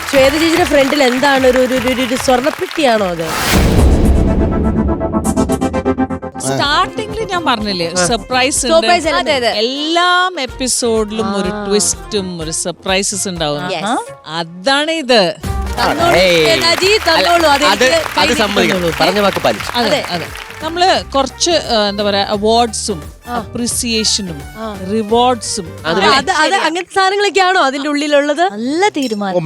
ശ്വേത ചേച്ചിയുടെ ഫ്രണ്ടിൽ എന്താണ് ഒരു സ്വർണ്ണപ്പെട്ടിയാണോ അത്? സ്റ്റാർട്ടിങ്ങിൽ ഞാൻ പറഞ്ഞില്ലേ സർപ്രൈസ് എല്ലാം എപ്പിസോഡിലും ഒരു ട്വിസ്റ്റും ഒരു സർപ്രൈസസ് ഉണ്ടാവും. അതാണ് ഇത്. പറഞ്ഞ വാക്ക് പാലിച്ചു. അതെ അതെ. നമ്മള് കുറച്ച് എന്താ പറയാ അവാർഡ്സും അപ്രിസിയേഷനും റിവാർഡ്സും അങ്ങനത്തെ സാധനങ്ങളൊക്കെയാണോ അതിന്റെ ഉള്ളിലുള്ളത്? നല്ല തീരുമാനം.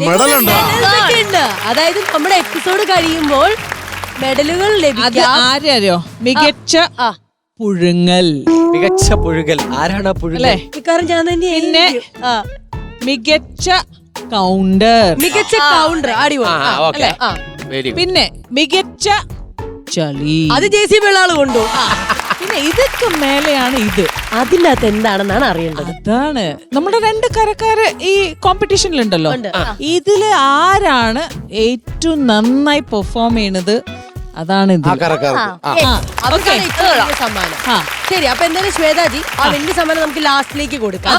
അതായത് നമ്മുടെ എപ്പിസോഡ് കഴിയുമ്പോൾ മെഡലുകൾ ലഭിക്കും. ആരോ മികച്ച പുഴുങ്ങൽ. മികച്ച പുഴുങ്ങൽ. ആരാണ് ആ പുഴുങ്ങൽ? മിക്കവാറും ഞാൻ തന്നെ. പിന്നെ മികച്ച കൗണ്ടർ. മികച്ച കൗണ്ടർ അടിപൊളി. പിന്നെ മികച്ച ചളി. അത് JCB ആള് കൊണ്ടു. പിന്നെ ഇതൊക്കെ മേലെയാണ് ഇത്. അതിനകത്ത് എന്താണെന്നാണ് അറിയേണ്ടത്. അതാണ് നമ്മുടെ രണ്ട് കരക്കാര് ഈ കോമ്പറ്റീഷനിലുണ്ടല്ലോ. ഇതില് ആരാണ് ഏറ്റവും നന്നായി പെർഫോം ചെയ്യണത് അതാണ് ഇത്. സമ്മാനം. ശരി, അപ്പൊ എന്തായാലും ശ്വേതാജി ആ വലിയ സമ്മാനം നമുക്ക് ലാസ്റ്റിലേക്ക് കൊടുക്കാം.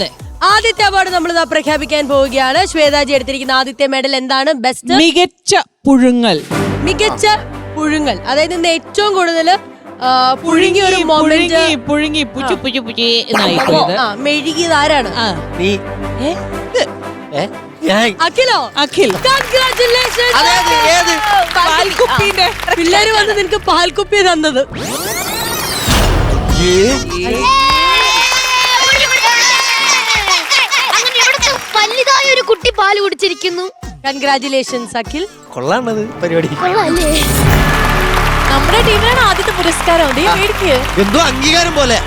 ആദ്യത്തെ അവാർഡ് നമ്മൾ പ്രഖ്യാപിക്കാൻ പോവുകയാണ്. ശ്വേതാജി എടുത്തിരിക്കുന്ന ആദ്യത്തെ മെഡൽ എന്താണ്? ബെസ്റ്റ് മികച്ച പുഴുങ്ങൽ. മികച്ച പുഴുങ്ങൽ. അതായത് ഇന്ന് ഏറ്റവും കൂടുതൽ പുഴുങ്ങി ഒരു പുഴുങ്ങി മെഴുകിയത് ആരാണ്? അഖിലോ? അഖിൽ. പിള്ളേര് വന്ന് നിനക്ക് പാൽക്കുപ്പി തന്നത്. വലുതായ ഒരു കുട്ടി പാല് കുടിച്ചിരിക്കുന്നു. കൺഗ്രാറ്റുലേഷൻസ് അഖിൽ. കൊള്ളാണത് പരിപാടി. നമ്മുടെ ടീമിനാണ് ആദ്യത്തെ പുരസ്കാരം. എന്തോ അംഗീകാരം പോലെ.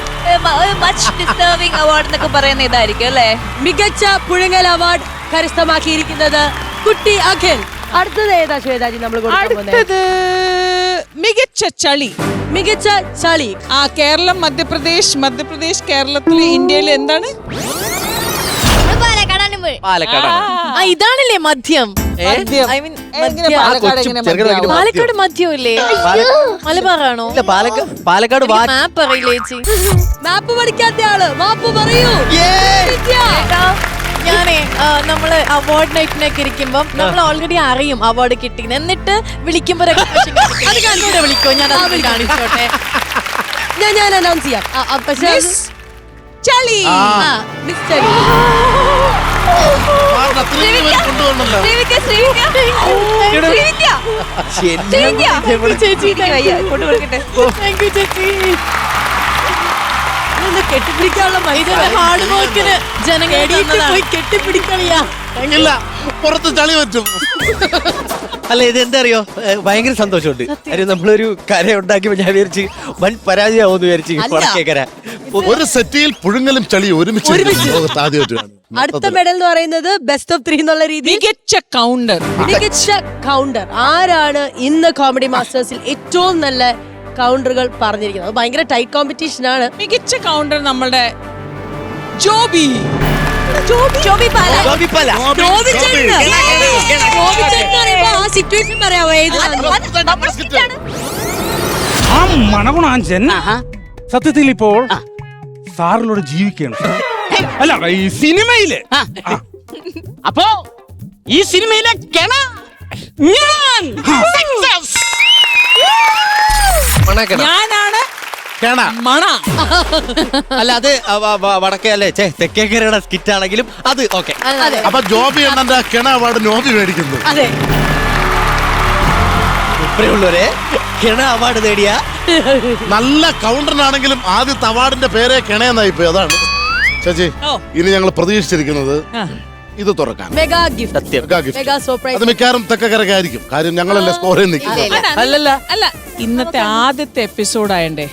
മച്ച് ഡിസേർവിംഗ് അവാർഡ് എന്നൊക്കെ പറയുന്ന ഇതായിരിക്കും അല്ലേ? മികച്ച പുഴുങ്ങൽ അവാർഡ് കരസ്ഥമാക്കിയിരിക്കുന്നത് കുട്ടി അഖിൽ. അടുത്തത് ഏതാ ശ്വേതാജി നമ്മൾ കൊടുക്കാൻ പോകുന്നത്? മികച്ച ചളി. മികച്ച ചളി. കേരളം മധ്യപ്രദേശ് കേരളത്തില് ഇന്ത്യയിൽ എന്താണ്? ഇതാണല്ലേ മദ്യം. പാലക്കാട് മദ്യമില്ലേ? മലബാറാണോ? പാലക്കാട് മാപ്പ് അറിയില്ലേ ചേച്ചി? മാപ്പ് പഠിക്കാത്ത ആള് മാപ്പ് പറയൂ. ഞാനേ നമ്മള് അവാർഡ് നൈറ്റിനൊക്കെ ഇരിക്കുമ്പോ നമ്മൾ ഓൾറെഡി അറിയും അവാർഡ് കിട്ടിയെന്ന്. എന്നിട്ട് വിളിക്കുമ്പോ വിളിക്കോ? ഞാൻ കാണിച്ചോട്ടെ. ഞാൻ അനൗൺസ് ചെയ്യാം. പക്ഷേ ചളി. കെട്ടിപ്പിടിക്കാനുള്ള ഹാർഡ് വർക്കിന് ജനങ്ങൾ പോയി കെട്ടിപ്പിടിക്കളിയാ. പുറത്ത് ചളി പറ്റും. അല്ല, ഇത് എന്താ അറിയോ, ഭയങ്കര സന്തോഷമുണ്ട്. കാര്യം നമ്മളൊരു കര ഉണ്ടാക്കിയപ്പോ ഞാൻ വിചാരിച്ച് വൻ പരാജയമാവെന്ന് വിചാരിച്ച് വടക്കേക്കര. ഒരു സെറ്റിയിൽ പുഴുങ്ങലും ചളി ഒരുമിച്ച് ആദ്യമായിട്ടാണ്. അടുത്ത മെഡൽ എന്ന് പറയുന്നത് ബെസ്റ്റ് ഓഫ് 3 എന്നുള്ള രീതി. മികച്ച കൗണ്ടർ. മികച്ച കൗണ്ടർ. ആരാണ് ഇന്ന് കോമഡി മാസ്റ്റേഴ്സിൽ ഏറ്റവും നല്ല കൗണ്ടറുകൾ പറഞ്ഞിരിക്കുന്നത്? ഭയങ്കര ടൈറ്റ് കോമ്പറ്റീഷൻ ആണ്. മികച്ച കൗണ്ടർ നമ്മളുടെ ജോബി. ആ മണകുണാഞ്ചൻ സത്യത്തിൽ ഇപ്പോൾ സാറിലൂടെ ജീവിക്കണം. അല്ല, ഈ സിനിമയില്. അപ്പോ ഈ സിനിമയിലെ ഞാനാണ് മണ. അല്ല, അത് വടക്കേ അല്ലേ തെക്കേക്കരയുടെ സ്കിറ്റ് ആണെങ്കിലും അത് ഓക്കെ. അപ്പൊ ജോബി എണ്ണന്റെ കിണ അവാർഡ് നോബി മേടിക്കുന്നു. ഇപ്പഴേ കിണ അവാർഡ് നേടിയ നല്ല കൗണ്ടറിനാണെങ്കിലും ആദ്യത്തെ അവാർഡിന്റെ പേരെ കിണയെന്നായി പോയി. അതാണ് ചേച്ചി ഇനി ഞങ്ങൾ പ്രതീക്ഷിച്ചിരിക്കുന്നത് ഇത് തുറക്കാൻ. Mega gift. Mega surprise. അത് മിക്കവാറും തെക്കക്കരക്കായിരിക്കും. കാര്യം ഞങ്ങളല്ലേ സ്കോറിൽ നിൽക്കുന്നത്. അല്ല, ഇന്നത്തെ ആദ്യത്തെ എപ്പിസോഡ് ആയണ്ടേ.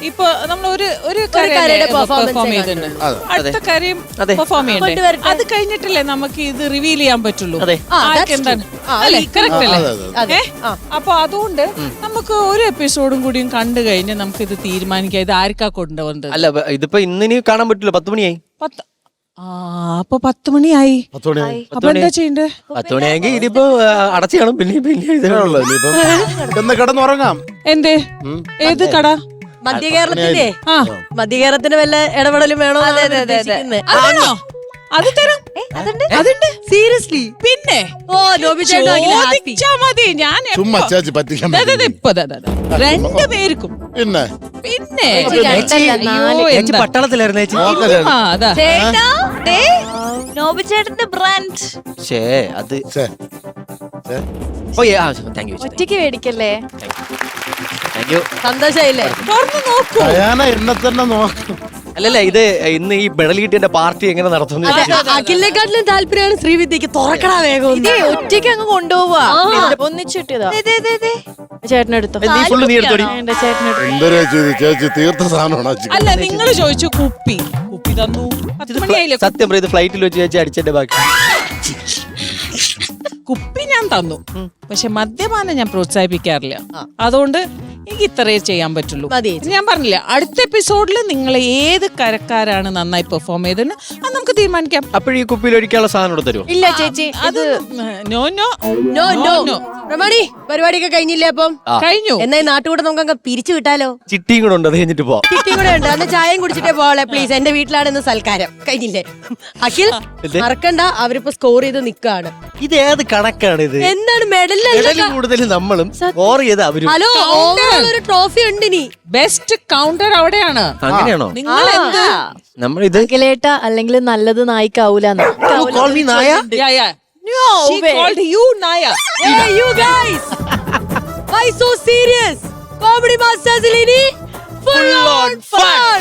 ഇപ്പൊ നമ്മൾ ഒരു പെർഫോം ചെയ്തിട്ടുണ്ട്. അടുത്ത കാര്യം പെർഫോം ചെയ്യണ്ടേ. അത് കഴിഞ്ഞിട്ടല്ലേ നമുക്ക് ഇത് റിവീൽ ചെയ്യാൻ പറ്റുള്ളൂ. എന്താണ് അല്ലേ? കറക്റ്റ് അല്ലേ? അപ്പൊ അതുകൊണ്ട് നമുക്ക് ഒരു എപ്പിസോഡും കൂടിയും കണ്ടു കഴിഞ്ഞ് നമുക്ക് ഇത് തീരുമാനിക്കാം. ഇത് ആർക്കാ കൊണ്ടുപോകുന്നത്? അല്ല, ഇതിപ്പോ ഇന്നിനി കാണാൻ പറ്റില്ല. 10 മണിയായി. അപ്പൊ 10 മണിയായി. അപ്പൊ എന്താ ചെയ്യണ്ടേ? 10 മണിയായെങ്കിൽ ഇതിപ്പോ അടച്ചു കാണും. പിന്നെ കിടന്നുറങ്ങാം. എന്തേ? ഏത് കട? മധ്യകേരളത്തിന് വല്ല ഇടപെടലും വേണോ? അത് തരും. സീരിയസ്ലി? പിന്നെ പിന്നെ ഓ നോബി ചേട്ടാ ചോദിച്ചാ മതി. ഞാൻ ചുമ്മാ ചേച്ചി പറ്റിക്കാൻ രണ്ടുപേർക്കും പിന്നെ പിന്നെ രണ്ടല്ല, അയ്യോ, ചേച്ചി എന്താ? പട്ടാളത്തിലായിരുന്നു ചേച്ചി ആ, അതാ. ചേട്ടാ, ദേ, നോബി ചേട്ടന്റെ ബ്രാൻഡ് ഷേ അത് ഛേ, ഛേ. ഓ താങ്ക് യു ഒറ്റയ്ക്ക് മേടിക്കല്ലേ. Thank you. സന്തോഷായില്ലേ? തുറന്ന് നോക്കൂ. ഡയാന എന്നെ തന്നെ നോക്കും. അല്ലല്ല ഇത് ഇന്ന് ഈ മെഡൽ കിട്ടിയ പാർട്ടി എങ്ങനെ നടത്തുന്നു അതെ, അഖിലിനെക്കാട്ടിലും താല്പര്യമാണ് ശ്രീവിദ്യക്ക്. തുറക്കടാ വേഗം ഒന്ന്. ഇതേ ഒറ്റയ്ക്ക് അങ്ങ് കൊണ്ടുപോവാ. ഒന്നിച്ചിട്ടതാ. ചേട്ടനെടുത്തോ. നീ ഫുള്ള് നീ എടുത്തോടി. ചേട്ടനെടുത്തു. എന്തൊരു ചേച്ചി തീർത്ത സാധനമാണ് ആ ചിക്കൻ. അല്ല നിങ്ങൾ ചോദിച്ചു കുപ്പി തന്നു. 10 മണിയായില്ലേ? സത്യം പറയും ഇത് ഫ്ലൈറ്റിൽ വെച്ച് ചേച്ചി അടിച്ചതിന്റെ ബാക്കി കുപ്പി ഞാൻ തന്നു, പക്ഷെ മദ്യപാനം ഞാൻ പ്രോത്സാഹിപ്പിക്കാറില്ല. അതുകൊണ്ട് എനിക്ക് ഇത്രയേ ചെയ്യാൻ പറ്റുള്ളൂ. മതി. ഞാൻ പറഞ്ഞില്ല, അടുത്ത എപ്പിസോഡിൽ നിങ്ങൾ ഏത് കരക്കാരാണ് നന്നായി പെർഫോം ചെയ്തെന്ന് അത് നമുക്ക് തീരുമാനിക്കാം. അപ്പോഴീ കുപ്പിയിൽ ഒഴിക്കാനുള്ള സാധനം ഇവിടെ തരുമോ? ഇല്ല ചേച്ചി, അത് നോ നോ നോ നോ. പ്രമാണി പരിപാടിയൊക്കെ കഴിഞ്ഞില്ലേ? അപ്പം കഴിഞ്ഞു. എന്നാ ഈ നാട്ടുകൂടെ നമുക്ക് അങ്ങ് പിരിച്ചു വിട്ടാലോ? ചിട്ടിയും കൂടെ ഉണ്ട്, അത് കഴിഞ്ഞിട്ട് പോ. ചിട്ടിയും കൂടെ ഉണ്ട്. അന്ന് ചായയും കുടിച്ചിട്ടേ പോളെ പ്ലീസ്. എന്റെ വീട്ടിലാണ് ഇന്ന് സൽക്കാരം. കഴിഞ്ഞില്ലേ? അഖിൽ മറക്കണ്ട, അവരിപ്പോ സ്കോർ ചെയ്ത് നിക്കാണ്. ഇത് ഏത് കണക്കാണ് ഇത്? എന്താണ് മെഡൽ കൂടുതൽ നമ്മളും സ്കോർ ചെയ്ത് അവരും. ഹലോ, ഓവറോൾ ഒരു ട്രോഫി ഉണ്ട് ഇനി. ബെസ്റ്റ് കൗണ്ടർ അവിടെയാണ്. അങ്ങനെയാണോ? നിങ്ങൾ എന്ത് നമ്മളിത് അഖിലേട്ട അല്ലെങ്കിൽ നല്ലത് നായിക്കാവൂലെന്ന്. call me നായ? Yeah, yeah. She called you Naya. Hey you guys, why so serious? Comedy Masters ഇനി full on fun.